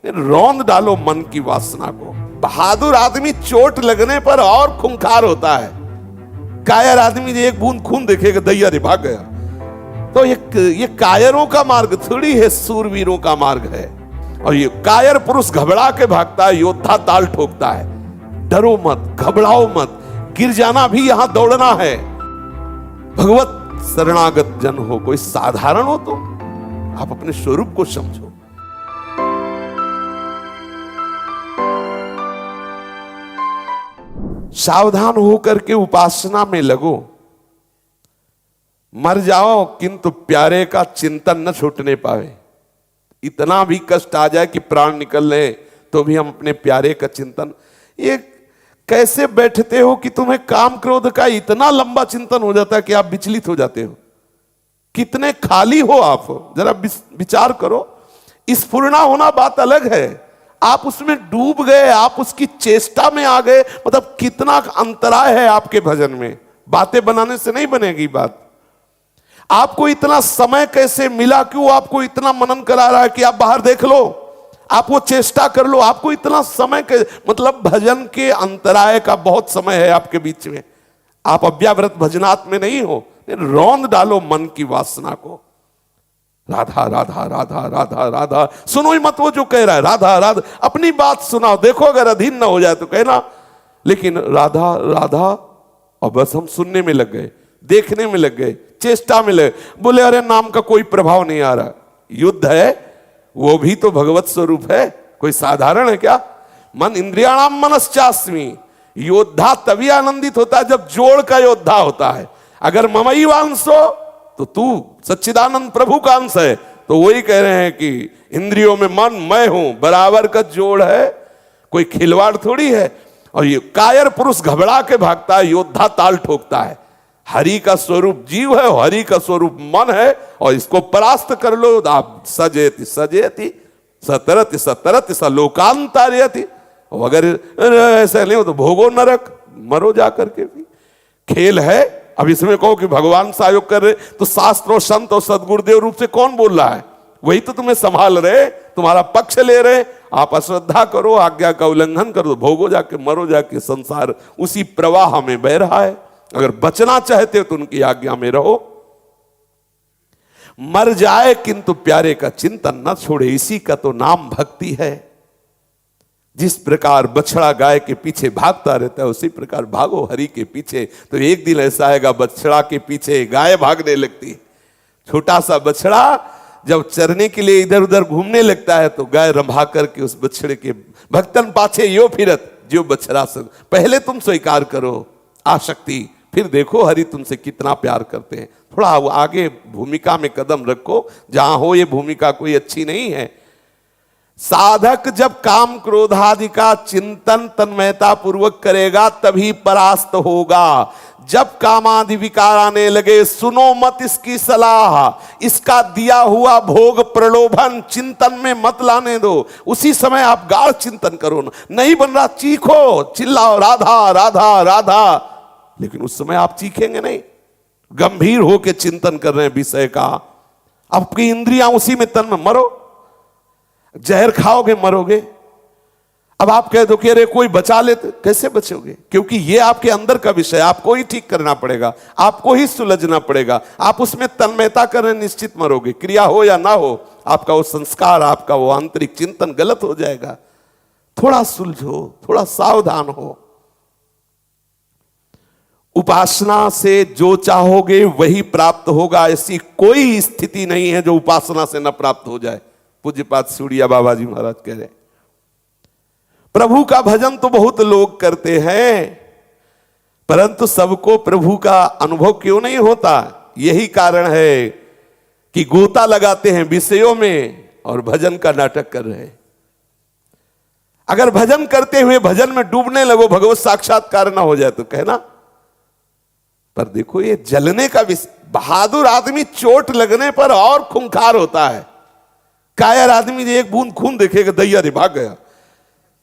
रौंद डालो मन की वासना को। बहादुर आदमी चोट लगने पर और खूंखार होता है। कायर आदमी एक बूंद खून देखेगा दैया रे भाग गया। तो ये कायरों का मार्ग थोड़ी है, सूरवीरों का मार्ग है। और ये कायर पुरुष घबरा के भागता है, योद्धा ताल ठोकता है। डरो मत, घबराओ मत, गिर जाना भी यहां दौड़ना है। भगवत शरणागत जन हो, कोई साधारण हो तो आप अपने स्वरूप को समझो। सावधान होकर के उपासना में लगो। मर जाओ किंतु प्यारे का चिंतन न छूटने पावे। इतना भी कष्ट आ जाए कि प्राण निकल ले तो भी हम अपने प्यारे का चिंतन। ये कैसे बैठते हो कि तुम्हें काम क्रोध का इतना लंबा चिंतन हो जाता है कि आप विचलित हो जाते हो। कितने खाली हो आप, जरा विचार करो। स्फुरना होना बात अलग है, आप उसमें डूब गए, आप उसकी चेष्टा में आ गए। मतलब कितना अंतराय है आपके भजन में। बातें बनाने से नहीं बनेगी बात। आपको इतना समय कैसे मिला, क्यों आपको इतना मनन करा रहा है कि आप बाहर देख लो, आप वो चेष्टा कर लो। आपको इतना समय के मतलब भजन के अंतराय का बहुत समय है आपके बीच में। आप अव्याव्रत भजनात् में नहीं हो। रौंद डालो मन की वासना को। राधा राधा राधा राधा राधा सुनो ही मत वो जो कह रहा है राधा राधा। अपनी बात सुनाओ, देखो अगर अधीन ना हो जाए तो कहना। लेकिन राधा राधा और बस हम सुनने में लग गए, देखने में लग गए, चेष्टा में लगे। बोले अरे नाम का कोई प्रभाव नहीं आ रहा। युद्ध है, वो भी तो भगवत स्वरूप है, कोई साधारण है क्या? मन इंद्रियाणाम मनश्चास्मि। योद्धा तभी आनंदित होता है जब जोड़ का योद्धा होता है। अगर ममई वांसो तो तू सच्चिदानंद प्रभु का अंश है। तो वही कह रहे हैं कि इंद्रियों में मन मैं हूं, बराबर का जोड़ है, कोई खिलवाड़ थोड़ी है। और ये कायर पुरुष घबरा के भागता है, योद्धा ताल ठोकता है। हरि का स्वरूप जीव है, हरि का स्वरूप मन है, और इसको परास्त कर लो। आप सजेति सजेति सतरति सतरति स लोकांतरयति। अगर ऐसा नहीं हो तो भोगो नरक, मरो जा करके भी। खेल है। अब इसमें कहो कि भगवान सहयोग कर रहे, तो शास्त्र और संत और सदगुरुदेव रूप से कौन बोल रहा है? वही तो तुम्हें संभाल रहे, तुम्हारा पक्ष ले रहे। आप अश्रद्धा करो, आज्ञा का उल्लंघन करो, भोगो जाके, मरो जाके। संसार उसी प्रवाह में बह रहा है। अगर बचना चाहते हो तो उनकी आज्ञा में रहो। मर जाए किंतु प्यारे का चिंतन न छोड़े, इसी का तो नाम भक्ति है। जिस प्रकार बछड़ा गाय के पीछे भागता रहता है, उसी प्रकार भागो हरि के पीछे। तो एक दिन ऐसा आएगा बछड़ा के पीछे गाय भागने लगती है। छोटा सा बछड़ा जब चरने के लिए इधर उधर घूमने लगता है तो गाय रंभा करके उस बछड़े के भक्तन पाछे यो फिरत जो बछड़ा से। पहले तुम स्वीकार करो आसक्ति, फिर देखो हरि तुमसे कितना प्यार करते हैं। थोड़ा आगे भूमिका में कदम रखो, जहां हो ये भूमिका कोई अच्छी नहीं है। साधक जब काम क्रोधादि का चिंतन तन्मयता पूर्वक करेगा तभी परास्त होगा। जब कामादि विकार आने लगे, सुनो मत इसकी सलाह, इसका दिया हुआ भोग प्रलोभन चिंतन में मत लाने दो। उसी समय आप गाढ़ चिंतन करो। नहीं बन रहा, चीखो, चिल्लाओ राधा राधा राधा। लेकिन उस समय आप चीखेंगे नहीं, गंभीर होकर चिंतन कर रहे हैं विषय का। आपकी इंद्रियां उसी में तन में। मरो, जहर खाओगे मरोगे। अब आप कह दो कि अरे कोई बचा ले, तो कैसे बचोगे? क्योंकि ये आपके अंदर का विषय, आपको ही ठीक करना पड़ेगा, आपको ही सुलझना पड़ेगा। आप उसमें तन्मयता करें, निश्चित मरोगे। क्रिया हो या ना हो, आपका वो संस्कार, आपका वो आंतरिक चिंतन गलत हो जाएगा। थोड़ा सुलझो, थोड़ा सावधान हो। उपासना से जो चाहोगे वही प्राप्त होगा। ऐसी कोई स्थिति नहीं है जो उपासना से न प्राप्त हो जाए। पूज्यपाद सूड़िया बाबा जी महाराज कह रहे, प्रभु का भजन तो बहुत लोग करते हैं, परंतु सबको प्रभु का अनुभव क्यों नहीं होता? यही कारण है कि गोता लगाते हैं विषयों में और भजन का नाटक कर रहे हैं। अगर भजन करते हुए भजन में डूबने लगो, भगवत साक्षात्कार ना हो जाए तो कहना। पर देखो ये जलने का बहादुर आदमी चोट लगने पर और खूंखार होता है। कायर आदमी एक बूंद खून देखेगा दैया रे भाग गया।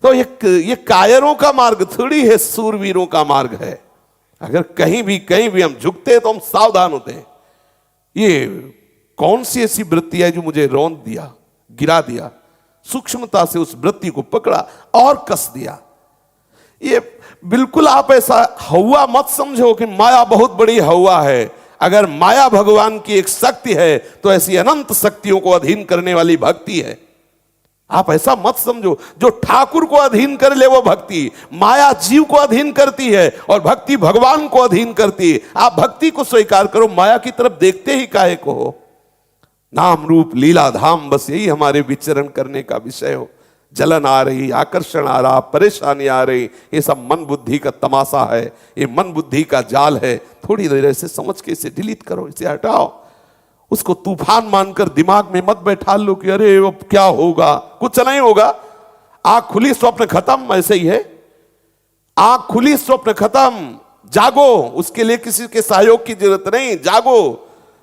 तो ये कायरों का मार्ग थोड़ी है, सूरवीरों का मार्ग है। अगर कहीं भी हम झुकते हैं तो हम सावधान होते हैं। ये कौन सी ऐसी वृत्ति है जो मुझे रौंद दिया, गिरा दिया? सूक्ष्मता से उस वृत्ति को पकड़ा और कस दिया। ये बिल्कुल आप ऐसा हवा मत समझो कि माया बहुत बड़ी हवा है। अगर माया भगवान की एक शक्ति है तो ऐसी अनंत शक्तियों को अधीन करने वाली भक्ति है। आप ऐसा मत समझो जो ठाकुर को अधीन कर ले वो भक्ति। माया जीव को अधीन करती है और भक्ति भगवान को अधीन करती है। आप भक्ति को स्वीकार करो, माया की तरफ देखते ही काहे को हो। नाम रूप लीला धाम, बस यही हमारे विचरण करने का विषय हो। जलन आ रही, आकर्षण आ रहा, परेशानी आ रही, ये सब मन बुद्धि का तमाशा है, ये मन बुद्धि का जाल है। थोड़ी देर ऐसे समझ के इसे डिलीट करो, इसे हटाओ। उसको तूफान मानकर दिमाग में मत बैठा लो कि अरे अब क्या होगा, कुछ नहीं होगा। आंख खुली स्वप्न खत्म, ऐसे ही है। आंख खुली स्वप्न खत्म, जागो। उसके लिए किसी के सहयोग की जरूरत नहीं, जागो,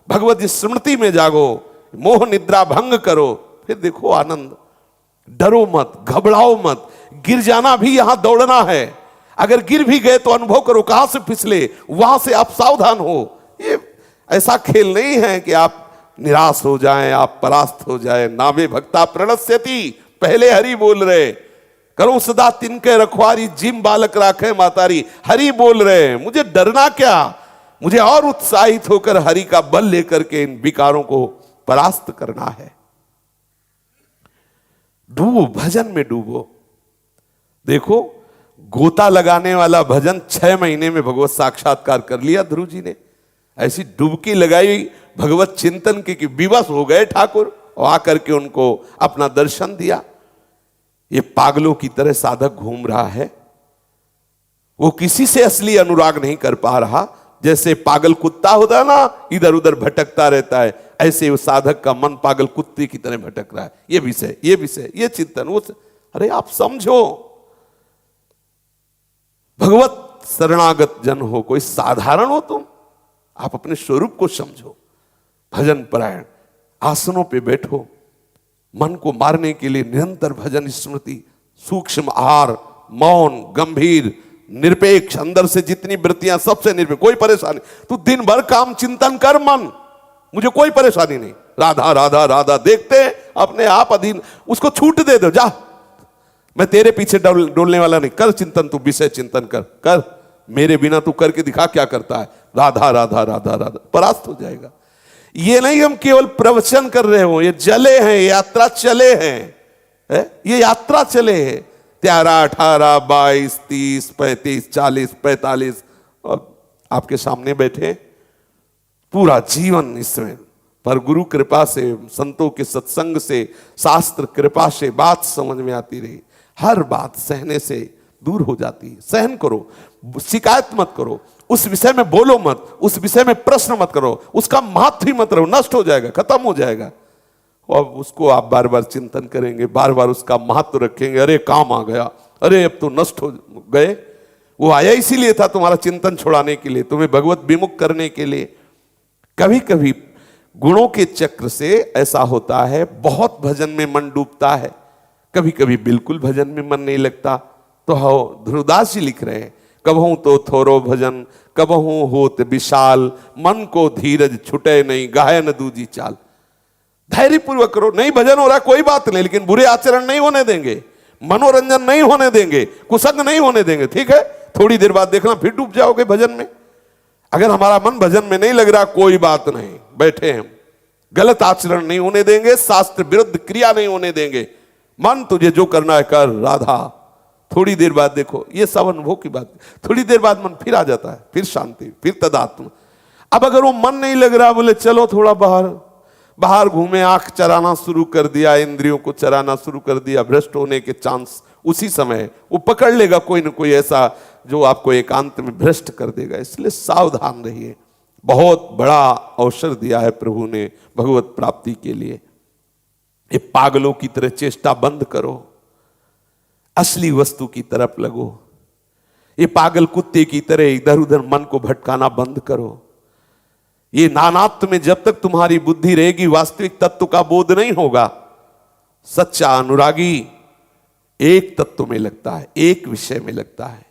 भगवत स्मृति में जागो, मोह निद्रा भंग करो, फिर देखो आनंद। डरो मत, घबराओ मत। गिर जाना भी यहां दौड़ना है। अगर गिर भी गए तो अनुभव करो कहां से फिसले, वहां से आप सावधान हो। ये ऐसा खेल नहीं है कि आप निराश हो जाएं, आप परास्त हो जाएं। नावे भक्ता प्रणश्यति, पहले हरि बोल रहे। करो सदा तिनके रखवारी, जिम बालक राखे मातारी। हरि बोल रहे हैं, मुझे डरना क्या, मुझे और उत्साहित होकर हरि का बल लेकर के इन विकारों को परास्त करना है। डूबो, भजन में डूबो। देखो गोता लगाने वाला भजन 6 महीने में भगवत साक्षात्कार कर लिया ध्रुव जी ने। ऐसी डुबकी लगाई भगवत चिंतन की कि विवश हो गए ठाकुर और आकर के उनको अपना दर्शन दिया। ये पागलों की तरह साधक घूम रहा है, वो किसी से असली अनुराग नहीं कर पा रहा। जैसे पागल कुत्ता होता है ना, इधर उधर भटकता रहता है, ऐसे वो साधक का मन पागल कुत्ते की तरह भटक रहा है। ये विषय, ये विषय, ये चिंतन, वो। अरे आप समझो, भगवत शरणागत जन हो, कोई साधारण हो तुम। आप अपने स्वरूप को समझो। भजन परायण, आसनों पे बैठो, मन को मारने के लिए निरंतर भजन स्मृति, सूक्ष्म आहार, मौन, गंभीर, निरपेक्ष, अंदर से जितनी वृत्तियां सबसे निरपेक्ष, कोई परेशानी। तू दिन भर काम चिंतन कर मन, मुझे कोई परेशानी नहीं। राधा राधा राधा देखते अपने आप अधीन, उसको छूट दे दो। जा, मैं तेरे पीछे डोलने वाला नहीं। कर चिंतन, तू विषय चिंतन कर। मेरे बिना तू करके दिखा क्या करता है। राधा राधा राधा राधा, परास्त हो जाएगा। ये नहीं हम केवल प्रवचन कर रहे हो, ये जले हैं, यात्रा चले हैं, ये यात्रा चले हैं। 13, 18, 22, 30, 35, 40, 45 और आपके सामने बैठे, पूरा जीवन इसमें। पर गुरु कृपा से, संतों के सत्संग से, शास्त्र कृपा से बात समझ में आती रही। हर बात सहने से दूर हो जाती है। सहन करो, शिकायत मत करो, उस विषय में बोलो मत, उस विषय में प्रश्न मत करो, उसका महत्व ही मत रहो, नष्ट हो जाएगा, खत्म हो जाएगा। और उसको आप बार बार चिंतन करेंगे, बार बार उसका महत्व रखेंगे। अरे काम आ गया, अरे अब तो नष्ट हो गए। वो आया इसीलिए था, तुम्हारा चिंतन छुड़ाने के लिए, तुम्हें भगवत विमुख करने के लिए। कभी कभी गुणों के चक्र से ऐसा होता है, बहुत भजन में मन डूबता है, कभी कभी बिल्कुल भजन में मन नहीं लगता। तो ध्रुवदास जी लिख रहे हैं, कबहू तो थोरो भजन, कबहू होत विशाल, मन को धीरज छुटे नहीं, गाय न दूजी चाल। धैर्य पूर्वक करो। नहीं भजन हो रहा कोई बात नहीं, लेकिन बुरे आचरण नहीं होने देंगे, मनोरंजन नहीं होने देंगे, कुसंग नहीं होने देंगे। ठीक है, थोड़ी देर बाद देखना फिर डूब जाओगे भजन में। अगर हमारा मन भजन में नहीं लग रहा, कोई बात नहीं, बैठे हम, गलत आचरण नहीं होने देंगे, शास्त्र विरुद्ध क्रिया नहीं होने देंगे। मन तुझे जो करना है कर, राधा। थोड़ी देर बाद देखो, ये सब अनुभव की बात। थोड़ी देर बाद मन फिर आ जाता है, फिर शांति, फिर तदात्म। अब अगर वो मन नहीं लग रहा, बोले चलो थोड़ा बाहर घूमे, आंख चराना शुरू कर दिया, इंद्रियों को चराना शुरू कर दिया, भ्रष्ट होने के चांस उसी समय वो पकड़ लेगा कोई न कोई ऐसा जो आपको एकांत में भ्रष्ट कर देगा। इसलिए सावधान रहिए। बहुत बड़ा अवसर दिया है प्रभु ने भगवत प्राप्ति के लिए। ये पागलों की तरह चेष्टा बंद करो, असली वस्तु की तरफ लगो। ये पागल कुत्ते की तरह इधर उधर मन को भटकाना बंद करो। ये नानात्व में जब तक तुम्हारी बुद्धि रहेगी, वास्तविक तत्व का बोध नहीं होगा। सच्चा अनुरागी एक तत्व में लगता है, एक विषय में लगता है,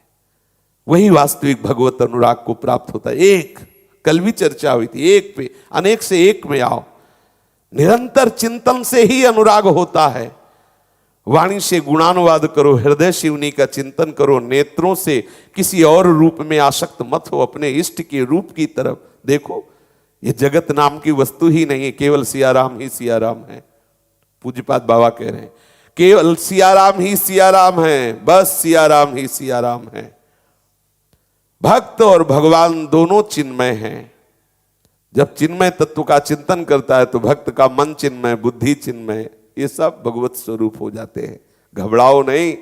वही वास्तविक भगवत अनुराग को प्राप्त होता है। एक, कल भी चर्चा हुई थी, एक पे अनेक से एक में आओ। निरंतर चिंतन से ही अनुराग होता है। वाणी से गुणानुवाद करो, हृदय से उन्हीं का चिंतन करो, नेत्रों से किसी और रूप में आसक्त मत हो, अपने इष्ट के रूप की तरफ देखो। ये जगत नाम की वस्तु ही नहीं है, केवल सियाराम ही सियाराम है। पूज्यपाद बाबा कह रहे हैं केवल सियाराम ही सियाराम है, बस सियाराम ही सियाराम है। भक्त और भगवान दोनों चिन्मय हैं। जब चिन्मय तत्व का चिंतन करता है तो भक्त का मन चिन्मय, बुद्धि चिन्मय, ये सब भगवत स्वरूप हो जाते हैं। घबराओ नहीं,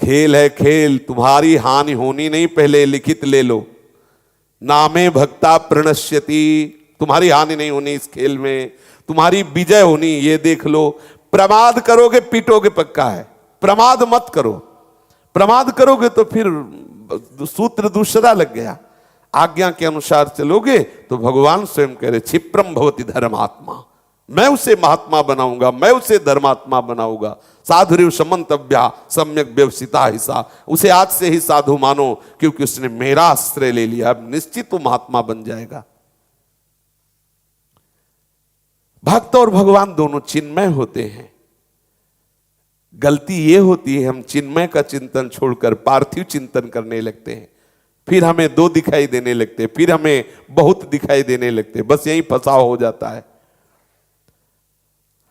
खेल है खेल, तुम्हारी हानि होनी नहीं, पहले लिखित ले लो। नामे भक्ता प्रणश्यति, तुम्हारी हानि नहीं होनी इस खेल में, तुम्हारी विजय होनी, ये देख लो। प्रमाद करोगे पीटोगे पक्का है, प्रमाद मत करो। प्रमाद करोगे तो फिर सूत्र दूसरा लग गया। आज्ञा के अनुसार चलोगे तो भगवान स्वयं कह रहे क्षिप्रम भवति धर्मात्मा, मैं उसे महात्मा बनाऊंगा, मैं उसे धर्मात्मा बनाऊंगा। साधुरिव समंतव्या सम्यक व्यवसिता हिसा, उसे आज से ही साधु मानो क्योंकि उसने मेरा आश्रय ले लिया, अब निश्चित वो महात्मा बन जाएगा। भक्त और भगवान दोनों चिन्मय होते हैं। गलती ये होती है हम चिन्मय का चिंतन छोड़कर पार्थिव चिंतन करने लगते हैं, फिर हमें दो दिखाई देने लगते हैं, फिर हमें बहुत दिखाई देने लगते हैं, बस यही फंसाव हो जाता है।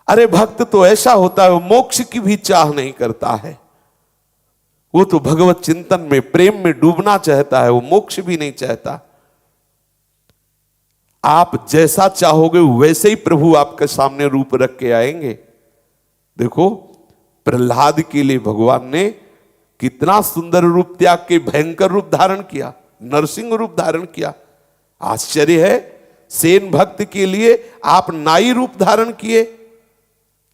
अरे भक्त तो ऐसा होता है वो मोक्ष की भी चाह नहीं करता है, वो तो भगवत चिंतन में प्रेम में डूबना चाहता है, वो मोक्ष भी नहीं चाहता। आप जैसा चाहोगे वैसे ही प्रभु आपके सामने रूप रख के आएंगे। देखो प्रहलाद के लिए भगवान ने कितना सुंदर रूप त्याग के भयंकर रूप धारण किया, नरसिंह रूप धारण किया। आश्चर्य है, सेन भक्त के लिए आप नाई रूप धारण किए।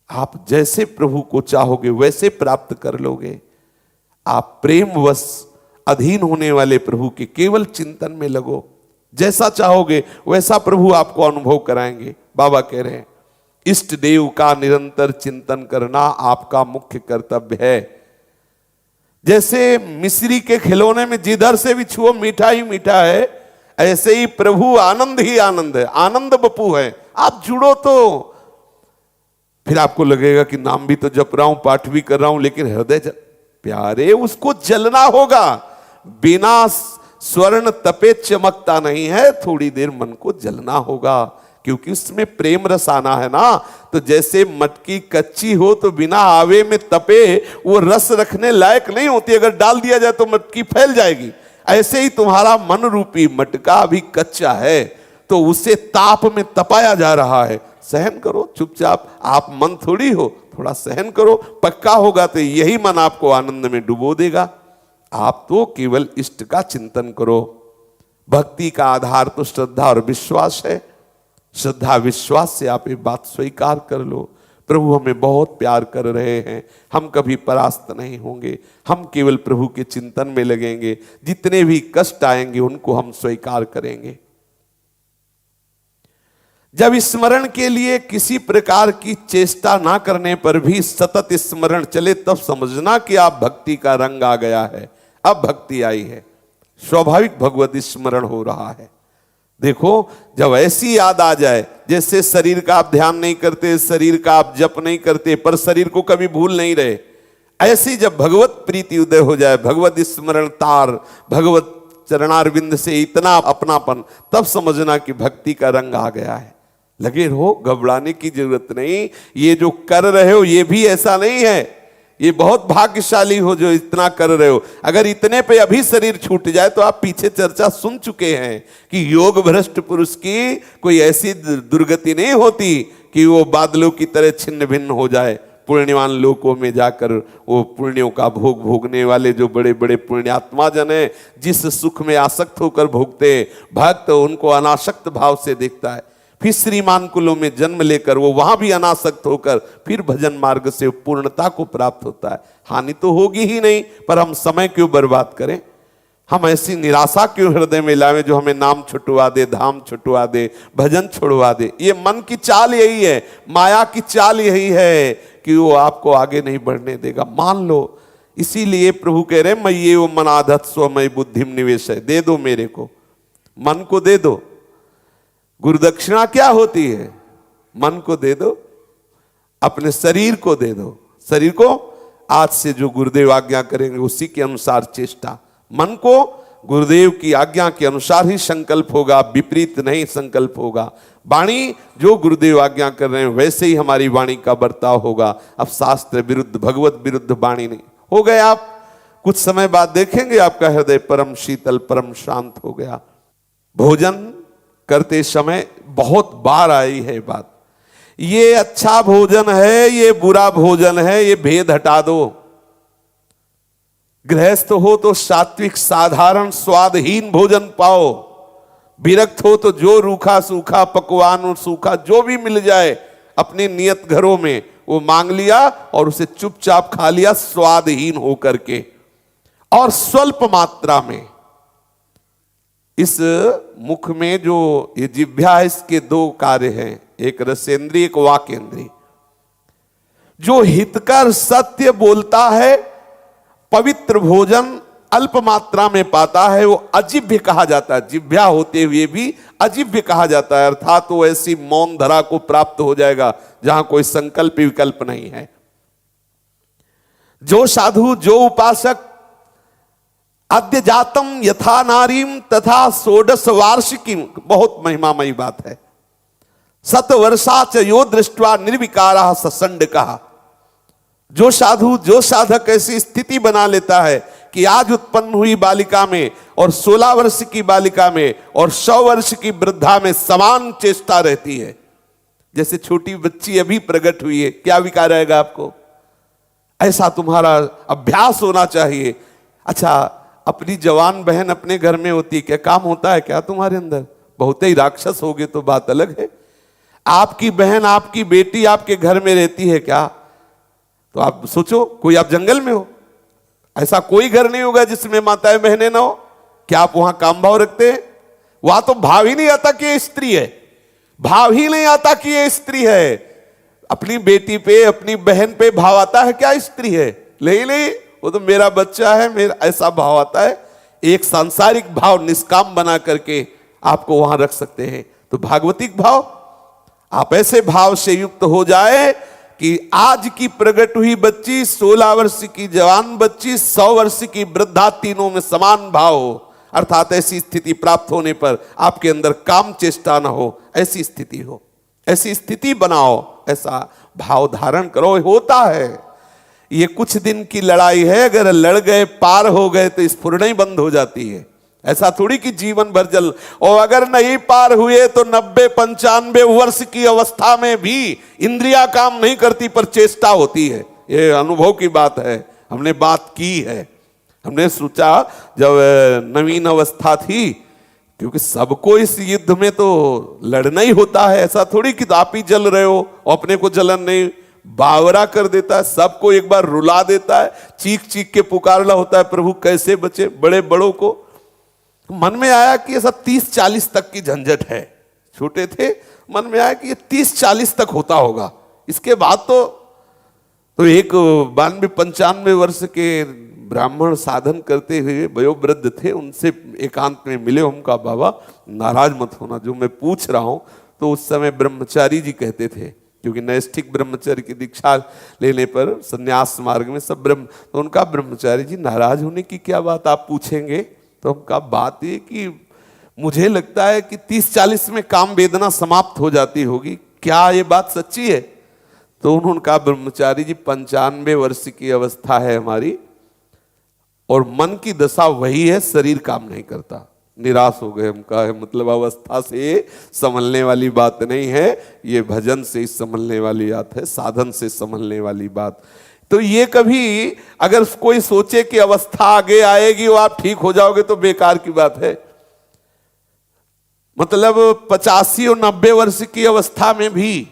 आप जैसे प्रभु को चाहोगे वैसे प्राप्त कर लोगे। आप प्रेमवश अधीन होने वाले प्रभु के केवल चिंतन में लगो, जैसा चाहोगे वैसा प्रभु आपको अनुभव कराएंगे। बाबा कह रहे हैं इष्ट देव का निरंतर चिंतन करना आपका मुख्य कर्तव्य है। जैसे मिश्री के खिलौने में जिधर से भी छुओ मीठा ही मीठा है, ऐसे ही प्रभु आनंद ही आनंद है, आनंद बपू है। आप जुड़ो तो फिर आपको लगेगा कि नाम भी तो जप रहा हूं, पाठ भी कर रहा हूं, लेकिन हृदय प्यारे उसको जलना होगा। बिना स्वर्ण तपे चमकता नहीं है, थोड़ी देर मन को जलना होगा, क्योंकि उसमें प्रेम रस आना है ना। तो जैसे मटकी कच्ची हो तो बिना आवे में तपे वो रस रखने लायक नहीं होती, अगर डाल दिया जाए तो मटकी फैल जाएगी। ऐसे ही तुम्हारा मन रूपी मटका अभी कच्चा है, तो उसे ताप में तपाया जा रहा है। सहन करो चुपचाप, आप मन थोड़ी हो, थोड़ा सहन करो, पक्का होगा तो यही मन आपको आनंद में डुबो देगा। आप तो केवल इष्ट का चिंतन करो। भक्ति का आधार तो श्रद्धा और विश्वास है। श्रद्धा विश्वास से आप ये बात स्वीकार कर लो, प्रभु हमें बहुत प्यार कर रहे हैं, हम कभी परास्त नहीं होंगे, हम केवल प्रभु के चिंतन में लगेंगे, जितने भी कष्ट आएंगे उनको हम स्वीकार करेंगे। जब स्मरण के लिए किसी प्रकार की चेष्टा ना करने पर भी सतत स्मरण चले, तब समझना कि आप भक्ति का रंग आ गया है, अब भक्ति आई है, स्वाभाविक भगवत स्मरण हो रहा है। देखो जब ऐसी याद आ जाए, जैसे शरीर का आप ध्यान नहीं करते, शरीर का आप जप नहीं करते, पर शरीर को कभी भूल नहीं रहे, ऐसी जब भगवत प्रीति उदय हो जाए, भगवत स्मरण तार, भगवत चरणारविंद से इतना अपनापन, तब समझना कि भक्ति का रंग आ गया है। लगे रहो, घबराने की जरूरत नहीं। ये जो कर रहे हो ये भी ऐसा नहीं है, ये बहुत भाग्यशाली हो जो इतना कर रहे हो। अगर इतने पे अभी शरीर छूट जाए तो आप पीछे चर्चा सुन चुके हैं कि योग भ्रष्ट पुरुष की कोई ऐसी दुर्गति नहीं होती कि वो बादलों की तरह छिन्न भिन्न हो जाए। पुण्यवान लोकों में जाकर वो पुण्यों का भोग भोगने वाले जो बड़े बड़े पुण्यात्मा जन है, जिस सुख में आसक्त होकर भोगते, भक्त उनको अनासक्त भाव से देखता है। फिर श्रीमान कुलों में जन्म लेकर वो वहां भी अनासक्त होकर फिर भजन मार्ग से पूर्णता को प्राप्त होता है। हानि तो होगी ही नहीं, पर हम समय क्यों बर्बाद करें, हम ऐसी निराशा क्यों हृदय में लावें जो हमें नाम छुटवा दे, धाम छुटवा दे, भजन छुड़वा दे। ये मन की चाल यही है, माया की चाल यही है कि वो आपको आगे नहीं बढ़ने देगा, मान लो। इसीलिए प्रभु कह रहे मैं ये वो मनाधत स्वमय बुद्धिम निवेश है, दे दो मेरे को, मन को दे दो। गुरुदक्षिणा क्या होती है, मन को दे दो, अपने शरीर को दे दो, शरीर को आज से जो गुरुदेव आज्ञा करेंगे उसी के अनुसार चेष्टा, मन को गुरुदेव की आज्ञा के अनुसार ही संकल्प होगा, विपरीत नहीं संकल्प होगा। वाणी जो गुरुदेव आज्ञा कर रहे हैं वैसे ही हमारी वाणी का बर्ताव होगा। अब शास्त्र विरुद्ध भगवत विरुद्ध वाणी नहीं हो गए। आप कुछ समय बाद देखेंगे आपका हृदय परम शीतल परम शांत हो गया। भोजन करते समय बहुत बार आई है बात, ये अच्छा भोजन है ये बुरा भोजन है, ये भेद हटा दो। गृहस्थ हो तो सात्विक साधारण स्वादहीन भोजन पाओ, विरक्त हो तो जो रूखा सूखा पकवान और सूखा जो भी मिल जाए अपने नियत घरों में वो मांग लिया और उसे चुपचाप खा लिया स्वादहीन होकर के और स्वल्प मात्रा में। इस मुख में जो ये जिह्वा है इसके दो कार्य हैं, एक रसेंद्रिय एक वाकेंद्रिय। जो हितकर सत्य बोलता है पवित्र भोजन अल्प मात्रा में पाता है वो अजिभ्य कहा जाता है। जिह्वा होते हुए भी अजिभ्य कहा जाता है, अर्थात वो ऐसी मौन धरा को प्राप्त हो जाएगा जहां कोई संकल्प विकल्प नहीं है। जो साधु जो उपासक अद्य जातम यथा नारीम तथा षोडश वार्षिकी, बहुत महिमामयी बात है। सत वर्षा च यो दृष्ट्वा निर्विकारा ससंड कहा। जो साधु जो साधक ऐसी स्थिति बना लेता है कि आज उत्पन्न हुई बालिका में और 16 वर्ष की बालिका में और 100 वर्ष की वृद्धा में समान चेष्टा रहती है। जैसे छोटी बच्ची अभी प्रकट हुई है, क्या विकार रहेगा आपको? ऐसा तुम्हारा अभ्यास होना चाहिए। अच्छा, अपनी जवान बहन अपने घर में होती है, क्या काम होता है क्या तुम्हारे अंदर? बहुत ही राक्षस होगे तो बात अलग है। आपकी बहन आपकी बेटी आपके घर में रहती है क्या? तो आप सोचो, कोई आप जंगल में हो, ऐसा कोई घर नहीं होगा जिसमें माताएं बहनें ना हो। क्या आप वहां काम भाव रखते हैं? वहां तो भाव ही नहीं आता कि ये स्त्री है, भाव ही नहीं आता कि ये स्त्री है। अपनी बेटी पे अपनी बहन पे भाव आता है क्या स्त्री है? नहीं, वो तो मेरा बच्चा है, मेरा ऐसा भाव आता है। एक सांसारिक भाव निष्काम बना करके आपको वहां रख सकते हैं। तो भागवतिक भाव, आप ऐसे भाव से युक्त हो जाए कि आज की प्रकट हुई बच्ची, 16 वर्ष की जवान बच्ची, 100 वर्ष की वृद्धा, तीनों में समान भाव हो। अर्थात ऐसी स्थिति प्राप्त होने पर आपके अंदर काम चेष्टा ना हो, ऐसी स्थिति हो, ऐसी स्थिति बनाओ, ऐसा भाव धारण करो। होता है, ये कुछ दिन की लड़ाई है, अगर लड़ गए पार हो गए तो स्फुरणा ही बंद हो जाती है। ऐसा थोड़ी कि जीवन भर जल, और अगर नहीं पार हुए तो 90-95 वर्ष की अवस्था में भी इंद्रिया काम नहीं करती पर चेष्टा होती है। ये अनुभव की बात है, हमने बात की है। हमने सोचा जब नवीन अवस्था थी, क्योंकि सबको इस युद्ध में तो लड़ना ही होता है, ऐसा थोड़ी कि आप ही जल रहे हो और अपने को जलन नहीं, बावरा कर देता है, सबको एक बार रुला देता है, चीख चीख के पुकारना होता है प्रभु कैसे बचे। बड़े बड़ों को मन में आया कि ये सब 30-40 तक की झंझट है। छोटे थे, मन में आया कि ये 30-40 तक होता होगा, इसके बाद तो एक 92-95 वर्ष के ब्राह्मण साधन करते हुए वयोवृद्ध थे, उनसे एकांत में मिले। हम कहा बाबा नाराज मत होना, जो मैं पूछ रहा हूं। तो उस समय ब्रह्मचारी जी कहते थे, क्योंकि नैष्ठिक ब्रह्मचर्य की दीक्षा लेने पर संन्यास मार्ग में सब तो उनका ब्रह्मचारी जी नाराज होने की क्या बात आप पूछेंगे? तो हमका बात ये कि मुझे लगता है कि 30-40 में काम वेदना समाप्त हो जाती होगी, क्या ये बात सच्ची है? तो उन्होंने कहा ब्रह्मचारी जी 95 वर्ष की अवस्था है हमारी और मन की दशा वही है, शरीर काम नहीं करता। निराश हो गए। हम कहा मतलब अवस्था से संभलने वाली बात नहीं है, ये भजन से संभलने वाली बात है, साधन से संभलने वाली बात। तो ये कभी अगर कोई सोचे कि अवस्था आगे आएगी और आप ठीक हो जाओगे तो बेकार की बात है। मतलब 85 और 90 वर्ष की अवस्था में भी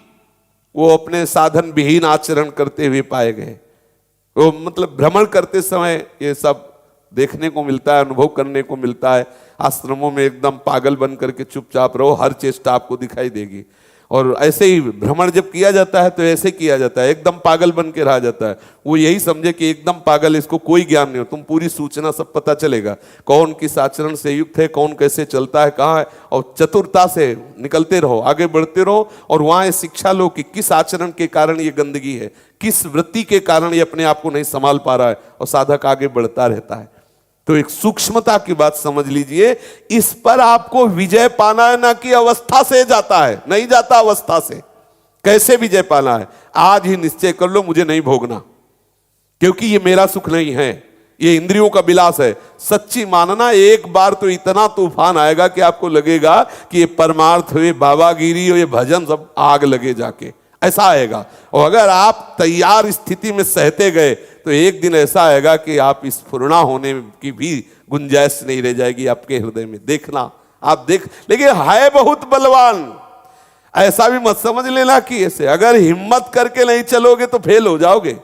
वो अपने साधन विहीन आचरण करते हुए पाए गए। वो मतलब भ्रमण करते समय ये सब देखने को मिलता है, अनुभव करने को मिलता है। आश्रमों में एकदम पागल बन करके चुपचाप रहो, हर चेष्टा आपको दिखाई देगी। और ऐसे ही भ्रमण जब किया जाता है तो ऐसे किया जाता है, एकदम पागल बन के रहा जाता है। वो यही समझे कि एकदम पागल, इसको कोई ज्ञान नहीं हो, तुम पूरी सूचना सब पता चलेगा, कौन किस आचरण से युक्त है, कौन कैसे चलता है, कहाँ है, और चतुरता से निकलते रहो, आगे बढ़ते रहो, और वहाँ ये शिक्षा लो कि किस आचरण के कारण ये गंदगी है, किस वृत्ति के कारण ये अपने आप को नहीं संभाल पा रहा है, और साधक आगे बढ़ता रहता है। तो एक सूक्ष्मता की बात समझ लीजिए, इस पर आपको विजय पाना है, ना कि अवस्था से जाता है, नहीं जाता अवस्था से। कैसे विजय पाना है? आज ही निश्चय कर लो, मुझे नहीं भोगना, क्योंकि ये मेरा सुख नहीं है, ये इंद्रियों का विलास है। सच्ची मानना, एक बार तो इतना तूफान आएगा कि आपको लगेगा कि ये परमार्थ हुए, बाबागिरी हो, ये भजन सब आग लगे जाके, ऐसा आएगा। और अगर आप तैयार स्थिति में सहते गए तो एक दिन ऐसा आएगा कि आप स्फुरना होने की भी गुंजाइश नहीं रह जाएगी आपके हृदय में। देखना, आप देख, लेकिन है बहुत बलवान, ऐसा भी मत समझ लेना कि ऐसे अगर हिम्मत करके नहीं चलोगे तो फेल हो जाओगे।